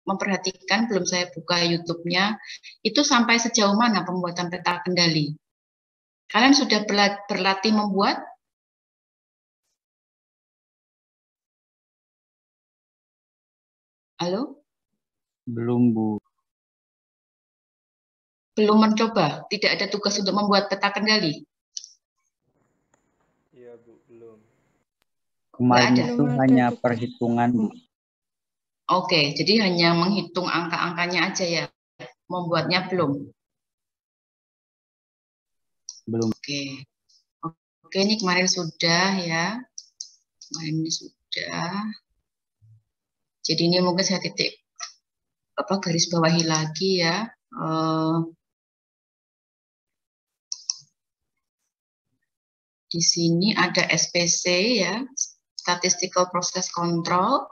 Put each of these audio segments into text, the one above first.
memperhatikan, belum saya buka YouTube-nya, itu sampai sejauh mana pembuatan peta kendali? Kalian sudah berlatih membuat? Halo? Belum, Bu. Belum mencoba? Tidak ada tugas untuk membuat peta kendali? Iya, Bu, belum. Kemarin Nggak ada? itu hanya perhitungan, Bu. Oke, jadi hanya menghitung angka-angkanya aja ya? Membuatnya belum? Belum. Oke. Oke, ini kemarin sudah ya. Kemarin ini sudah. Jadi ini mungkin saya titik garis bawahi lagi ya. Di sini ada SPC ya, Statistical Process Control.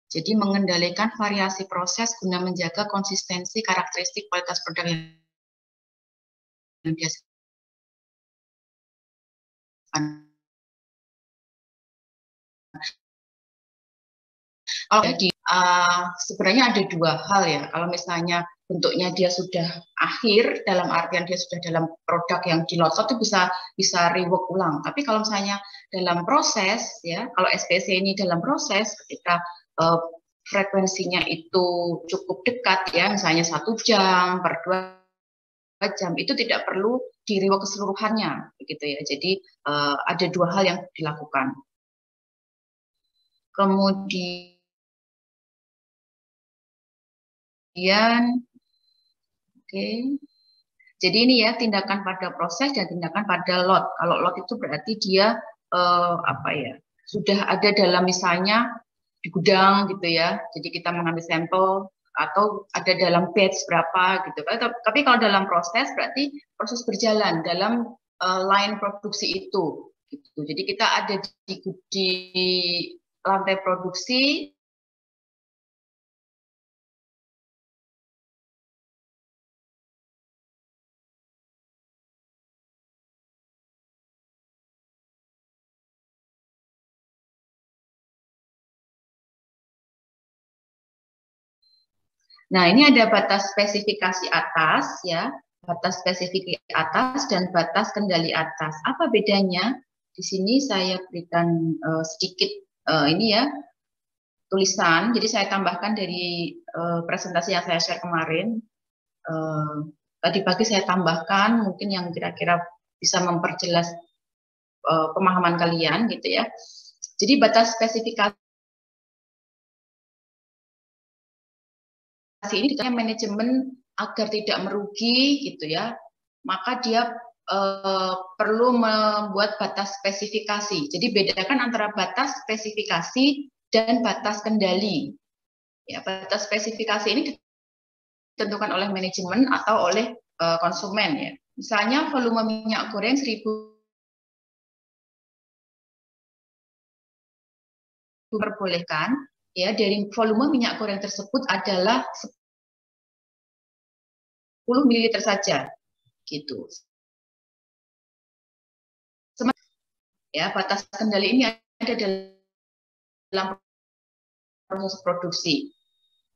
Jadi mengendalikan variasi proses guna menjaga konsistensi karakteristik kualitas produk yang biasa. Kalau jadi sebenarnya ada dua hal ya. Kalau misalnya bentuknya dia sudah akhir, dalam artian dia sudah dalam produk yang dilotot itu bisa rework ulang. Tapi kalau misalnya dalam proses ya, kalau SPC ini dalam proses ketika frekuensinya itu cukup dekat ya, misalnya 1 jam per 2 jam, itu tidak perlu di rework keseluruhannya begitu ya. Jadi ada dua hal yang dilakukan. Kemudian oke. Jadi ini ya tindakan pada proses dan tindakan pada lot. Kalau lot itu berarti dia sudah ada dalam misalnya di gudang gitu ya. Jadi kita mengambil sampel atau ada dalam batch berapa gitu. Tapi kalau dalam proses berarti proses berjalan dalam line produksi itu. Gitu. Jadi kita ada di lantai produksi. Nah, ini ada batas spesifikasi atas ya, batas spesifikasi atas dan batas kendali atas. Apa bedanya? Di sini saya berikan sedikit ini ya tulisan. Jadi saya tambahkan dari presentasi yang saya share kemarin. Tadi pagi saya tambahkan mungkin yang kira-kira bisa memperjelas pemahaman kalian gitu ya. Jadi batas spesifikasi ini ditanya manajemen agar tidak merugi gitu ya, maka dia perlu membuat batas spesifikasi. Jadi bedakan antara batas spesifikasi dan batas kendali. Ya, batas spesifikasi ini ditentukan oleh manajemen atau oleh konsumen ya. Misalnya volume minyak goreng 1000 diperbolehkan ya, dari volume minyak goreng tersebut adalah 10 ml saja gitu. Ya, batas kendali ini ada dalam proses produksi.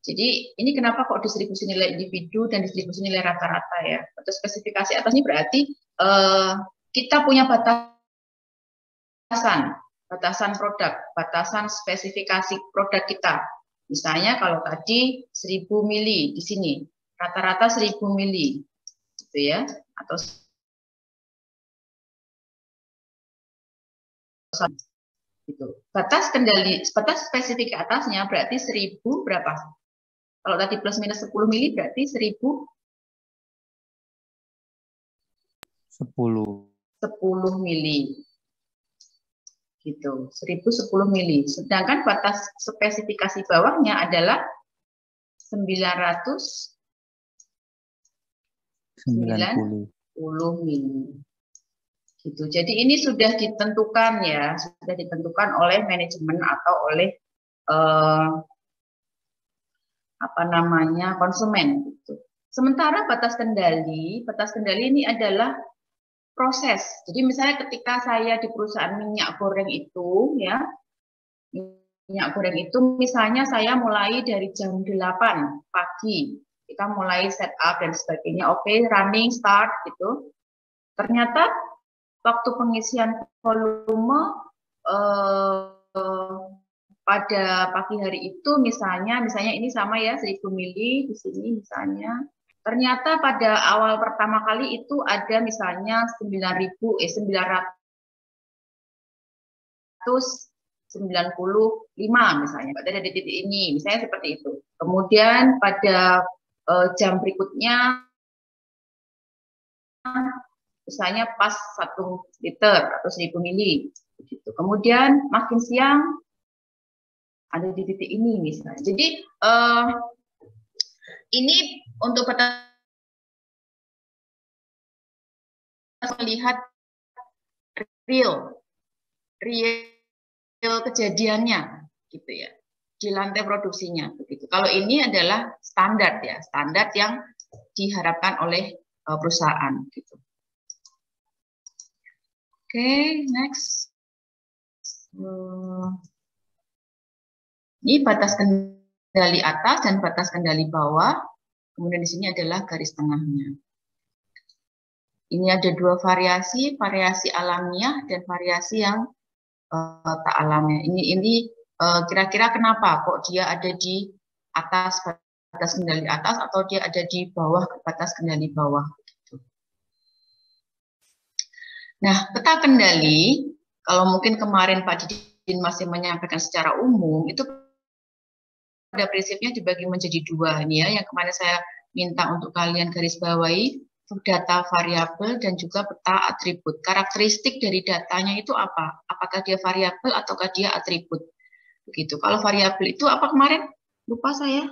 Jadi ini kenapa kok distribusi nilai individu dan distribusi nilai rata-rata ya. Batas spesifikasi atas ini berarti kita punya batasan produk, batasan spesifikasi produk kita. Misalnya kalau tadi 1000 mili di sini, rata-rata 1000 mili, gitu ya, atau gitu. Batas kendali, batas spesifik atasnya berarti 1000 berapa? Kalau tadi plus minus 10 mili berarti 1000 10 mili. Gitu, 1010 mili. Sedangkan batas spesifikasi bawahnya adalah 990 mili. Gitu. Jadi ini sudah ditentukan ya, sudah ditentukan oleh manajemen atau oleh konsumen. Gitu. Sementara batas kendali ini adalah proses. Jadi misalnya ketika saya di perusahaan minyak goreng itu ya, Minyak goreng itu misalnya saya mulai dari jam 8 pagi. Kita mulai setup dan sebagainya. Oke, running, start gitu. Ternyata waktu pengisian volume pada pagi hari itu misalnya ini sama ya 1000 mili di sini misalnya. Ternyata pada awal pertama kali itu ada misalnya 9.995 misalnya, pada di titik ini, misalnya seperti itu. Kemudian pada jam berikutnya, misalnya pas 1 liter atau 1000 mili. Begitu. Kemudian makin siang ada di titik ini misalnya. Jadi ini untuk melihat real kejadiannya gitu ya di lantai produksinya begitu. Kalau ini adalah standar ya, standar yang diharapkan oleh perusahaan gitu. Oke, next. Ini batas kendali atas dan batas kendali bawah. Kemudian di sini adalah garis tengahnya. Ini ada dua variasi alamiah dan variasi yang tak alamiah. Ini kira-kira kenapa kok dia ada di atas batas kendali atas atau dia ada di bawah batas kendali bawah. Nah, peta kendali, kalau mungkin kemarin Pak Didin masih menyampaikan secara umum, itu pada prinsipnya dibagi menjadi dua ini ya, yang kemarin saya minta untuk kalian garis bawahi, data variabel dan juga peta atribut. Karakteristik dari datanya itu apa? Apakah dia variabel ataukah dia atribut? Begitu. Kalau variabel itu apa kemarin? Lupa saya.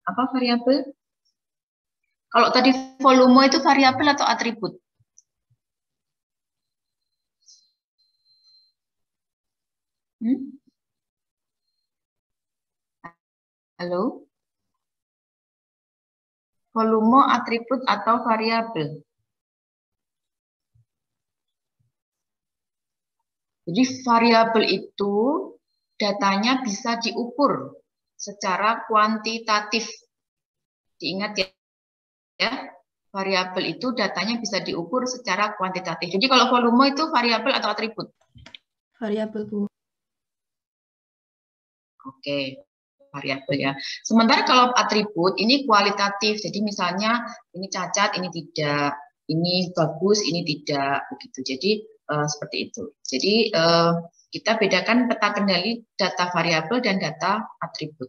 Apa variabel? Kalau tadi volume itu variabel atau atribut? Halo? Volume, atribut, atau variabel? Jadi variabel itu datanya bisa diukur secara kuantitatif. Diingat ya, variabel itu datanya bisa diukur secara kuantitatif. Jadi kalau volume itu variabel atau atribut? Variabel, Bu. Oke, variabel ya. Sementara kalau atribut ini kualitatif. Jadi misalnya ini cacat, ini tidak, ini bagus, ini tidak, begitu. Jadi seperti itu. Jadi kita bedakan peta kendali data variabel dan data atribut.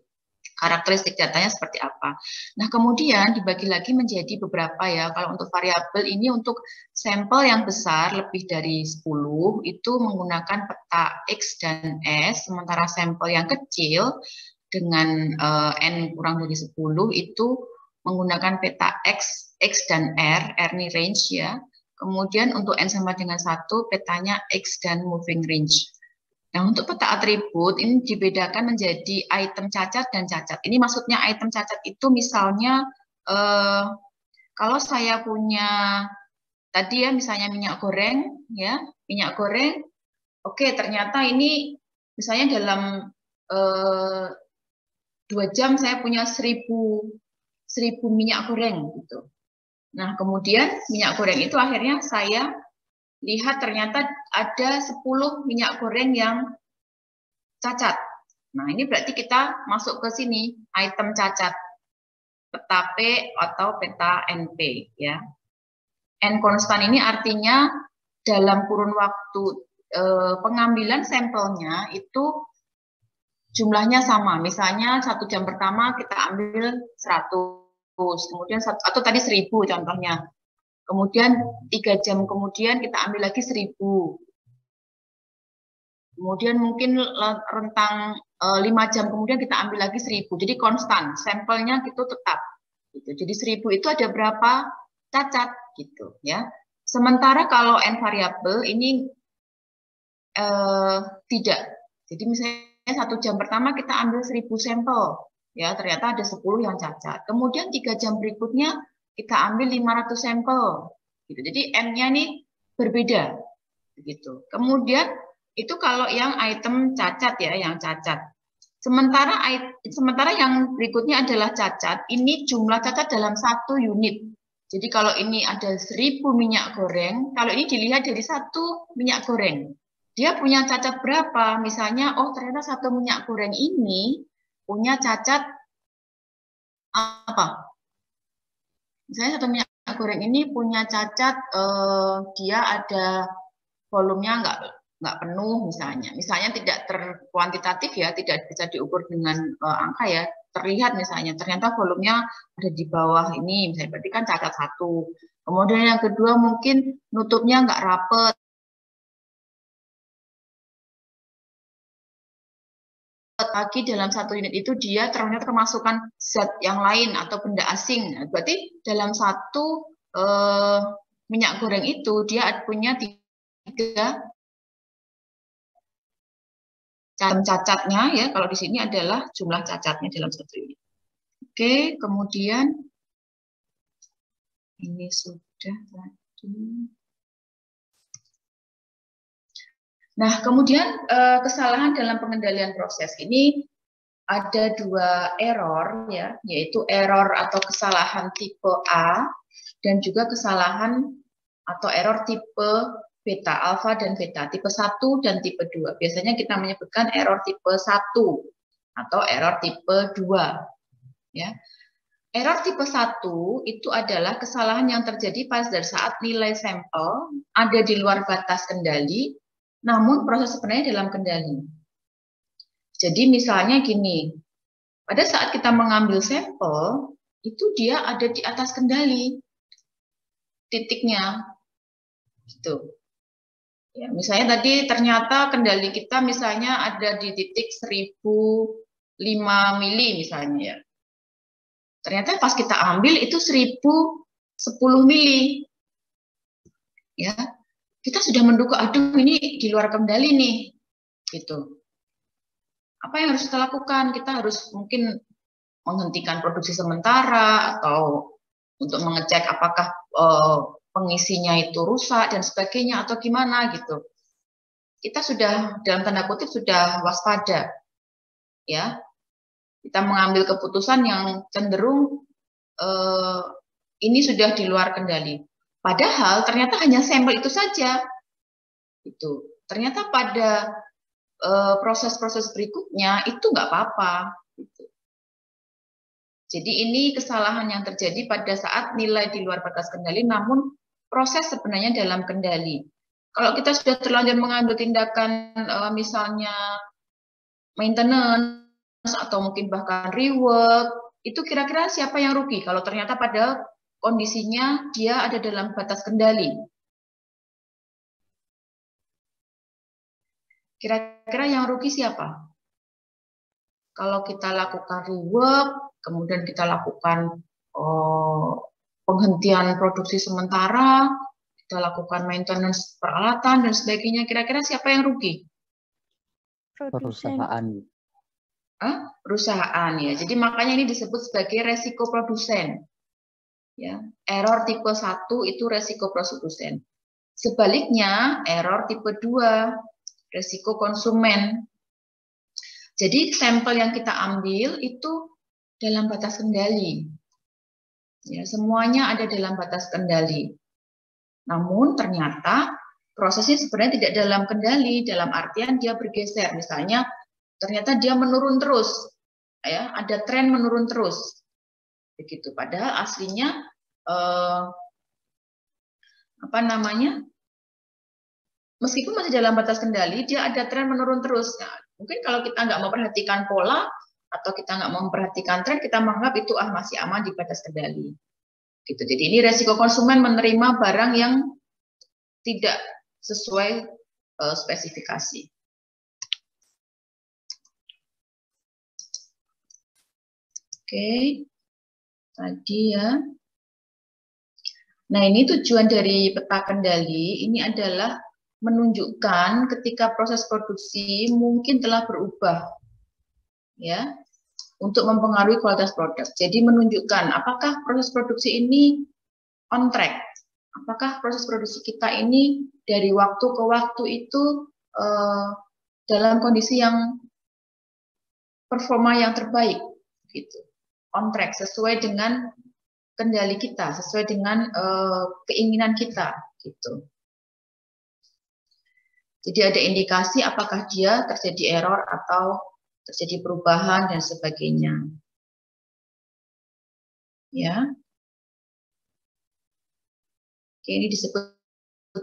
Karakteristik datanya seperti apa. Nah, kemudian dibagi lagi menjadi beberapa ya. Kalau untuk variabel ini untuk sampel yang besar lebih dari 10 itu menggunakan peta X dan S, sementara sampel yang kecil dengan N kurang dari 10 itu menggunakan peta X dan R ini range ya. Kemudian untuk N sama dengan 1 petanya X dan moving range. Nah, untuk peta atribut ini dibedakan menjadi item cacat dan cacat. Ini maksudnya item cacat itu misalnya kalau saya punya tadi ya misalnya minyak goreng ya, minyak goreng. Oke, ternyata ini misalnya dalam 2 jam saya punya 1000 minyak goreng gitu. Nah, kemudian minyak goreng itu akhirnya saya lihat ternyata ada 10 minyak goreng yang cacat. Nah, ini berarti kita masuk ke sini, item cacat. Peta P atau peta NP ya. N konstan ini artinya dalam kurun waktu pengambilan sampelnya itu jumlahnya sama. Misalnya 1 jam pertama kita ambil 100, kemudian atau tadi 1000 contohnya. Kemudian 3 jam kemudian kita ambil lagi 1000. Kemudian mungkin rentang 5 jam kemudian kita ambil lagi 1000. Jadi konstan, sampelnya itu tetap. Gitu. Jadi 1000 itu ada berapa cacat gitu ya. Sementara kalau N variabel ini tidak. Jadi misalnya 1 jam pertama kita ambil 1000 sampel. Ya, ternyata ada 10 yang cacat. Kemudian 3 jam berikutnya kita ambil 500 sampel. Gitu. Jadi N-nya nih berbeda. Begitu. Kemudian itu kalau yang item cacat ya, yang cacat. Sementara yang berikutnya adalah cacat. Ini jumlah cacat dalam 1 unit. Jadi kalau ini ada 1000 minyak goreng, kalau ini dilihat dari 1 minyak goreng. Dia punya cacat berapa? Misalnya, oh ternyata 1 minyak goreng ini punya cacat apa? Misalnya 1 minyak goreng ini punya cacat, dia ada volumenya nggak penuh misalnya. Misalnya tidak terkuantitatif ya, tidak bisa diukur dengan angka ya. Terlihat misalnya, ternyata volumenya ada di bawah ini, misalnya berarti kan cacat 1. Kemudian yang kedua mungkin nutupnya nggak rapet. Lagi dalam 1 unit itu dia ternyata termasukkan zat yang lain atau benda asing. Berarti dalam 1 minyak goreng itu dia punya 3 cacatnya ya. Kalau di sini adalah jumlah cacatnya dalam 1 unit. Oke, kemudian ini sudah tadi. Nah, kemudian kesalahan dalam pengendalian proses ini ada 2 error ya, yaitu error atau kesalahan tipe A dan juga kesalahan atau error tipe beta, alfa dan beta, tipe 1 dan tipe 2. Biasanya kita menyebutkan error tipe 1 atau error tipe 2 ya. Error tipe 1 itu adalah kesalahan yang terjadi pada saat nilai sampel ada di luar batas kendali, namun proses sebenarnya dalam kendali. Jadi misalnya gini, pada saat kita mengambil sampel, itu dia ada di atas kendali, titiknya. Gitu. Ya, misalnya tadi ternyata kendali kita misalnya ada di titik 1005 mili misalnya ya. Ternyata pas kita ambil itu 1010 mili. Ya. Kita sudah menduga, aduh ini di luar kendali nih. Gitu. Apa yang harus kita lakukan? Kita harus mungkin menghentikan produksi sementara atau untuk mengecek apakah pengisinya itu rusak dan sebagainya atau gimana gitu. Kita sudah dalam tanda kutip sudah waspada. Ya. Kita mengambil keputusan yang cenderung ini sudah di luar kendali. Padahal ternyata hanya sampel itu saja. Itu. Ternyata pada proses-proses berikutnya itu nggak apa-apa. Gitu. Jadi ini kesalahan yang terjadi pada saat nilai di luar batas kendali, namun proses sebenarnya dalam kendali. Kalau kita sudah terlanjur mengambil tindakan misalnya maintenance atau mungkin bahkan rework, itu kira-kira siapa yang rugi kalau ternyata pada kondisinya dia ada dalam batas kendali? Kira-kira yang rugi siapa? Kalau kita lakukan rework, kemudian kita lakukan penghentian produksi sementara, kita lakukan maintenance peralatan dan sebagainya, kira-kira siapa yang rugi? Perusahaan. Perusahaan ya. Jadi makanya ini disebut sebagai resiko produsen. Ya, error tipe 1 itu resiko produsen. Sebaliknya, error tipe 2 resiko konsumen. Jadi sampel yang kita ambil itu dalam batas kendali. Ya, semuanya ada dalam batas kendali. Namun ternyata prosesnya sebenarnya tidak dalam kendali, dalam artian dia bergeser. Misalnya ternyata dia menurun terus. Ya, ada tren menurun terus. Begitu. Padahal aslinya meskipun masih dalam batas kendali, dia ada tren menurun terus. Nah, mungkin kalau kita nggak memperhatikan pola atau kita nggak memperhatikan tren, kita menganggap itu masih aman di batas kendali. Gitu. Jadi ini resiko konsumen menerima barang yang tidak sesuai spesifikasi. Oke, tadi ya. Nah, ini tujuan dari peta kendali ini adalah menunjukkan ketika proses produksi mungkin telah berubah. Ya. untuk mempengaruhi kualitas produk. Jadi menunjukkan apakah proses produksi ini on track, apakah proses produksi kita ini dari waktu ke waktu itu dalam kondisi yang performa yang terbaik, gitu, on track, sesuai dengan kendali kita, sesuai dengan keinginan kita, gitu. Jadi ada indikasi apakah dia terjadi error atau terjadi perubahan dan sebagainya. Ya. Oke, ini disebut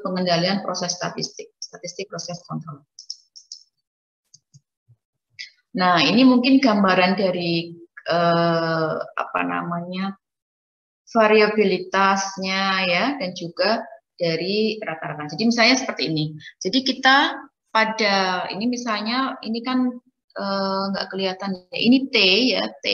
pengendalian proses statistik proses kontrol. Nah, ini mungkin gambaran dari variabilitasnya ya, dan juga dari rata-rata. Jadi misalnya seperti ini. Jadi kita pada ini misalnya ini kan nggak kelihatan ya. Ini T ya, T.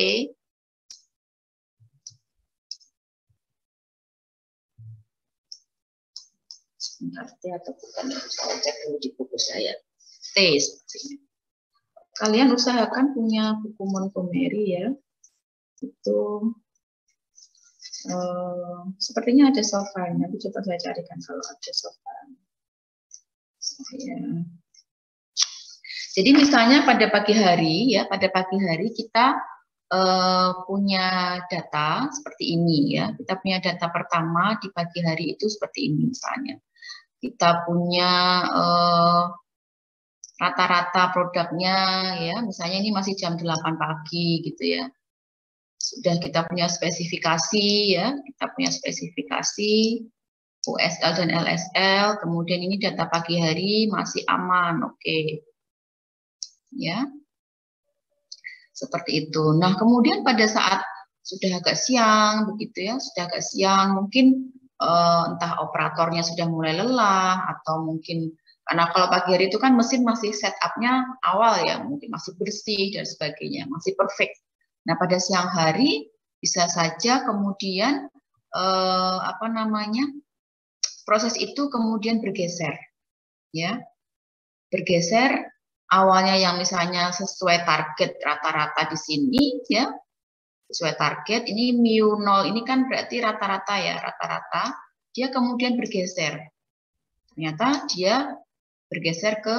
Sebentar, T atau bukan? Saya cek dulu di buku saya. T seperti ini. Kalian usahakan punya buku Montgomery ya. Itu sepertinya ada softwarenya. Nanti coba saya carikan kalau ada software. Jadi misalnya pada pagi hari ya, kita punya data seperti ini ya. Kita punya data pertama di pagi hari itu seperti ini misalnya. Kita punya rata-rata produknya ya, misalnya ini masih jam 8 pagi gitu ya. Sudah kita punya spesifikasi ya, kita punya spesifikasi USL dan LSL, kemudian ini data pagi hari masih aman, oke. Ya. Seperti itu. Nah, kemudian pada saat sudah agak siang begitu ya, sudah agak siang, mungkin entah operatornya sudah mulai lelah atau mungkin karena kalau pagi hari itu kan mesin masih setupnya awal ya, mungkin masih bersih dan sebagainya, masih perfect. Nah, pada siang hari bisa saja kemudian proses itu kemudian bergeser, ya, bergeser. Awalnya yang misalnya sesuai target rata-rata di sini, ya, sesuai target. Ini mu 0 ini kan berarti rata-rata ya, rata-rata. Dia kemudian bergeser. Ternyata dia bergeser ke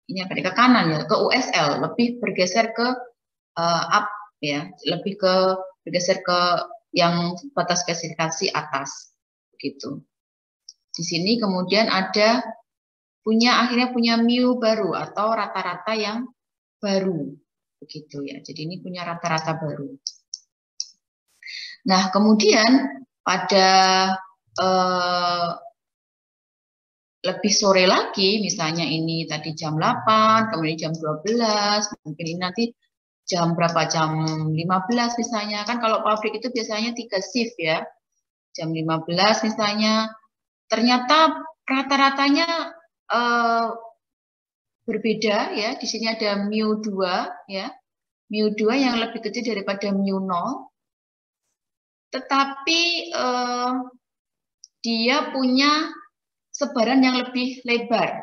ini apa? Ke kanan ya, ke USL, lebih bergeser ke up ya, lebih ke bergeser ke yang batas spesifikasi atas, begitu. Di sini kemudian ada akhirnya punya mu baru atau rata-rata yang baru, begitu ya. Jadi ini punya rata-rata baru. Nah, kemudian pada lebih sore lagi, misalnya ini tadi jam 8, kemudian jam 12, mungkin ini nanti jam berapa, jam 15 misalnya. Kan kalau pabrik itu biasanya 3 shift ya. Jam 15 misalnya, ternyata rata-ratanya berbeda ya. Di sini ada mu 2 ya. Mu 2 yang lebih kecil daripada mu 0. Tetapi dia punya sebaran yang lebih lebar.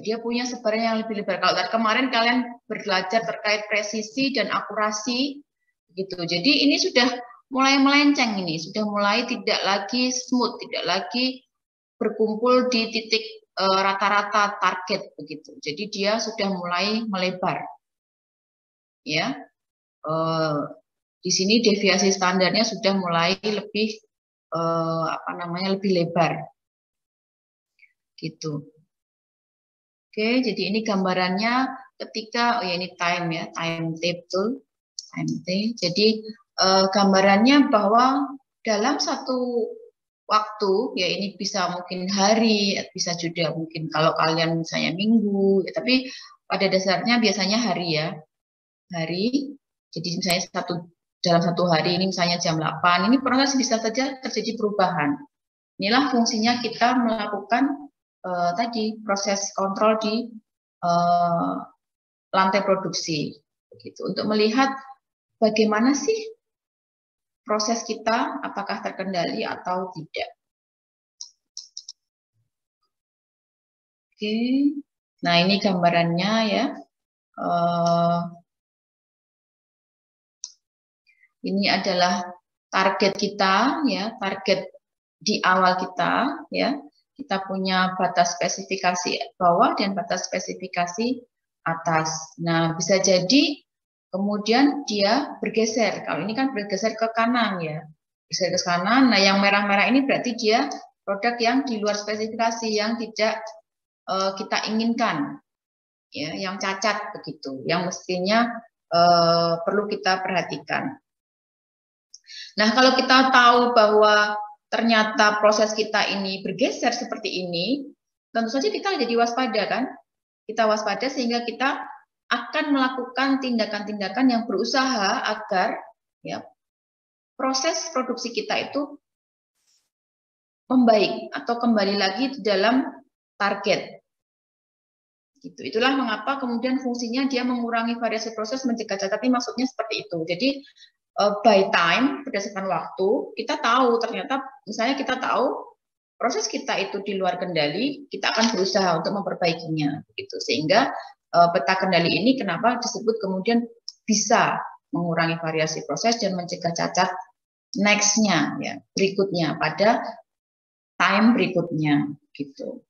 Dia punya sebaran yang lebih lebar. Kalau kemarin kalian belajar terkait presisi dan akurasi, gitu. Jadi ini sudah mulai melenceng ini, sudah mulai tidak lagi smooth, tidak lagi berkumpul di titik rata-rata target, begitu. Jadi dia sudah mulai melebar. Ya, di sini deviasi standarnya sudah mulai lebih lebih lebar, gitu. Oke, jadi ini gambarannya ketika ini time ya, time T betul, time T. Jadi gambarannya bahwa dalam satu waktu ya, ini bisa mungkin hari, bisa juga mungkin kalau kalian misalnya minggu, ya, tapi pada dasarnya biasanya hari ya, hari. Jadi misalnya dalam satu hari ini misalnya jam 8, ini proses bisa saja terjadi perubahan. Inilah fungsinya kita melakukan tadi proses kontrol di lantai produksi, begitu, untuk melihat bagaimana sih proses kita, apakah terkendali atau tidak. Oke, nah ini gambarannya ya. Ini adalah target kita, ya, target di awal kita, ya. Kita punya batas spesifikasi bawah dan batas spesifikasi atas. Nah, bisa jadi kemudian dia bergeser. Kalau ini kan bergeser ke kanan, ya. Bergeser ke kanan. Nah, yang merah-merah ini berarti dia produk yang di luar spesifikasi, yang tidak kita inginkan, ya, yang cacat begitu, yang mestinya perlu kita perhatikan. Nah, kalau kita tahu bahwa ternyata proses kita ini bergeser seperti ini, tentu saja kita jadi waspada, kan? Kita waspada sehingga kita akan melakukan tindakan-tindakan yang berusaha agar, ya, proses produksi kita itu membaik atau kembali lagi dalam target. Gitu. Itulah mengapa kemudian fungsinya dia mengurangi variasi proses, mencegah cacat. Tapi maksudnya seperti itu. Jadi by time, berdasarkan waktu, kita tahu ternyata, misalnya kita tahu proses kita itu di luar kendali, kita akan berusaha untuk memperbaikinya, gitu. Sehingga peta kendali ini kenapa disebut kemudian bisa mengurangi variasi proses dan mencegah cacat next-nya, ya, berikutnya, pada time berikutnya, gitu.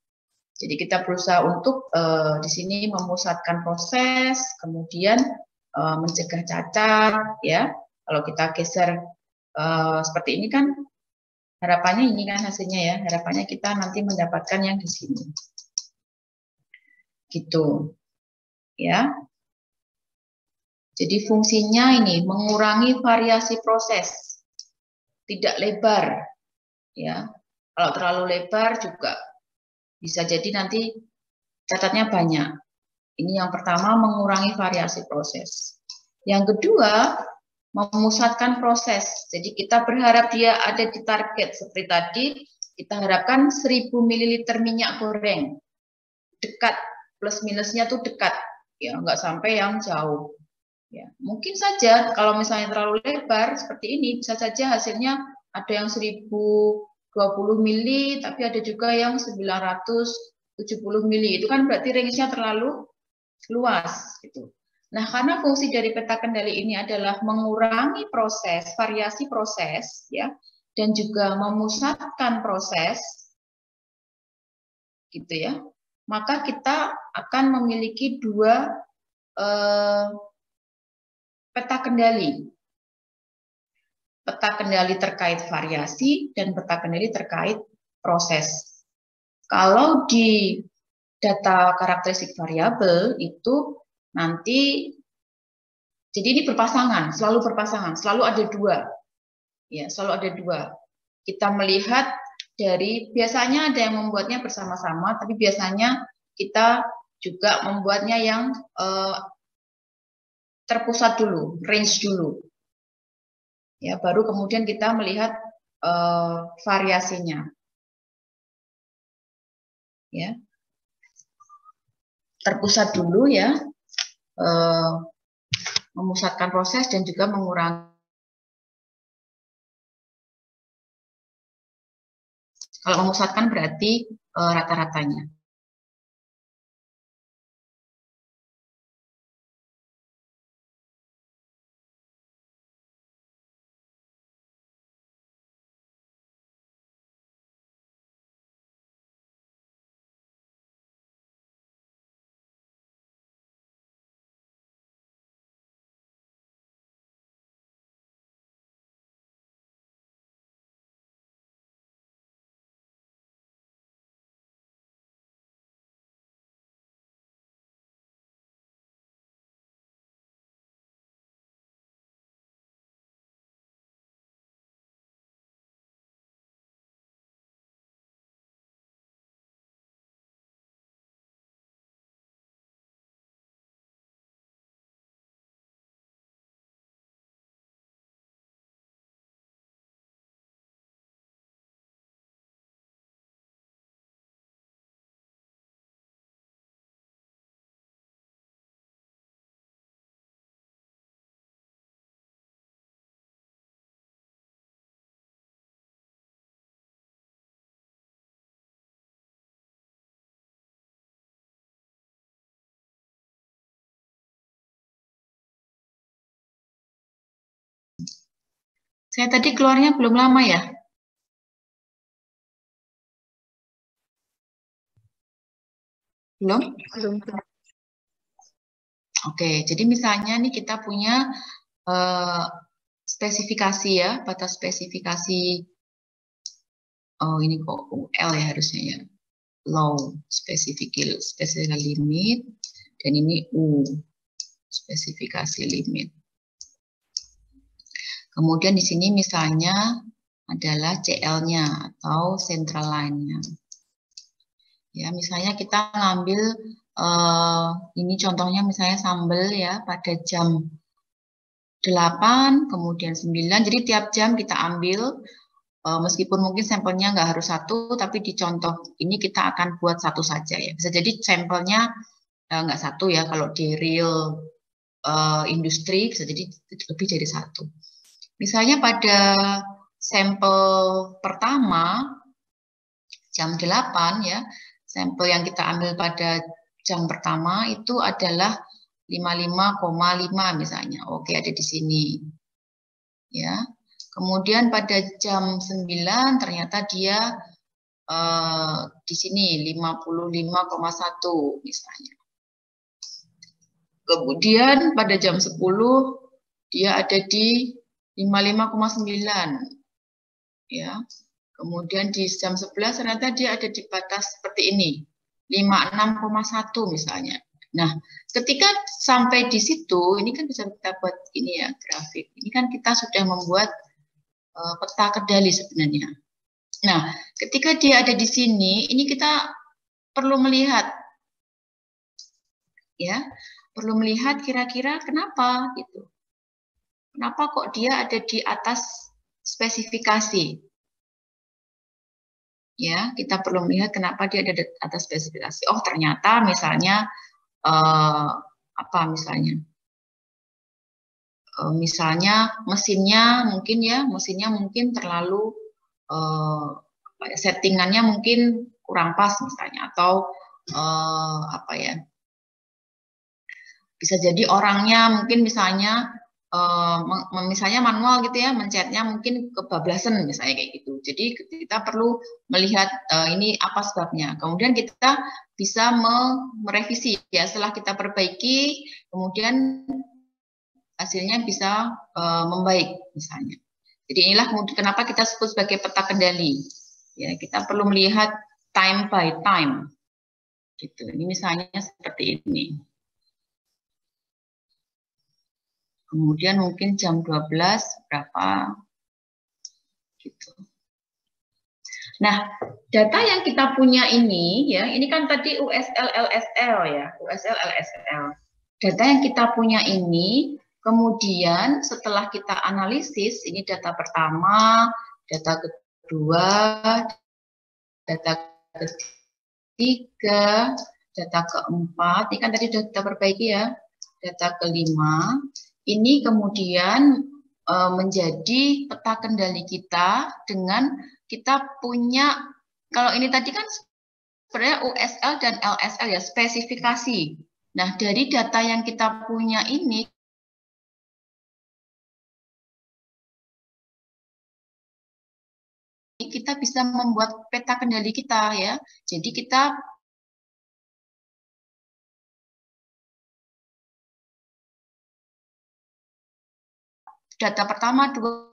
Jadi kita berusaha untuk di sini memusatkan proses, kemudian mencegah cacat, ya. Kalau kita geser seperti ini kan harapannya ini kan hasilnya, ya. Harapannya kita nanti mendapatkan yang di sini. Gitu. Ya. Jadi fungsinya ini mengurangi variasi proses. Tidak lebar, ya. Kalau terlalu lebar juga bisa jadi nanti cacatnya banyak. Ini yang pertama, mengurangi variasi proses. Yang kedua, memusatkan proses. Jadi kita berharap dia ada di target. Seperti tadi, kita harapkan 1000 ml minyak goreng. Dekat, plus minusnya tuh dekat. Ya, nggak sampai yang jauh. Ya, mungkin saja kalau misalnya terlalu lebar seperti ini, bisa saja hasilnya ada yang 1020 mili, tapi ada juga yang 970 mili. Itu kan berarti range-nya terlalu luas, gitu. Nah, karena fungsi dari peta kendali ini adalah mengurangi proses, variasi proses, ya, dan juga memusatkan proses, gitu ya. Maka kita akan memiliki dua peta kendali. Peta kendali terkait variasi dan peta kendali terkait proses. Kalau di data karakteristik variabel itu nanti, jadi ini berpasangan, selalu ada dua, ya, selalu ada dua. Kita melihat dari, biasanya ada yang membuatnya bersama-sama, tapi biasanya kita juga membuatnya yang terpusat dulu, range dulu, ya, baru kemudian kita melihat variasinya, ya. Terpusat dulu, ya, memusatkan proses dan juga mengurangi. Kalau memusatkan berarti rata-ratanya. Saya tadi keluarnya belum lama ya? Belum? Belum. Oke, jadi misalnya nih kita punya spesifikasi ya, batas spesifikasi. Oh ini kok UL ya harusnya ya. Low specific limit, dan ini U spesifikasi limit. Kemudian di sini misalnya adalah CL-nya atau central line-nya. Ya, misalnya kita ngambil ini contohnya misalnya sambel ya pada jam 8, kemudian 9. Jadi tiap jam kita ambil, meskipun mungkin sampelnya nggak harus satu, tapi di contoh ini kita akan buat satu saja ya. Bisa jadi sampelnya nggak satu ya, kalau di real industri bisa jadi lebih dari satu. Misalnya pada sampel pertama jam 8 ya, sampel yang kita ambil pada jam pertama itu adalah 55,5 misalnya. Oke, ada di sini. Ya. Kemudian pada jam 9 ternyata dia di sini 55,1 misalnya. Kemudian pada jam 10 dia ada di 55,9 ya. Kemudian di jam 11 ternyata dia ada di batas seperti ini, 56,1 misalnya. Nah, ketika sampai di situ, ini kan bisa kita buat ini ya, grafik. Ini kan kita sudah membuat peta kendali sebenarnya. Nah, ketika dia ada di sini, ini kita perlu melihat, ya, perlu melihat kira-kira kenapa gitu. Kenapa kok dia ada di atas spesifikasi? Ya, kita perlu melihat kenapa dia ada di atas spesifikasi. Oh, ternyata misalnya apa misalnya? Misalnya mesinnya mungkin terlalu settingannya mungkin kurang pas misalnya, atau apa ya? Bisa jadi orangnya mungkin misalnya misalnya manual gitu ya, mencetnya mungkin kebablasan misalnya kayak gitu. Jadi kita perlu melihat ini apa sebabnya. Kemudian kita bisa merevisi ya, setelah kita perbaiki, kemudian hasilnya bisa membaik misalnya. Jadi inilah kenapa kita sebut sebagai peta kendali. Ya, kita perlu melihat time by time. Gitu. Ini misalnya seperti ini. Kemudian mungkin jam 12 berapa gitu. Nah, data yang kita punya ini ya, ini kan tadi USL LSL ya, USL LSL. Data yang kita punya ini kemudian setelah kita analisis, ini data pertama, data kedua, data ketiga, data keempat, ini kan tadi sudah kita perbaiki ya, data kelima, ini kemudian menjadi peta kendali kita dengan kita punya, kalau ini tadi kan sebenarnya USL dan LSL ya, spesifikasi. Nah, dari data yang kita punya ini, kita bisa membuat peta kendali kita ya. Jadi kita data pertama, 2,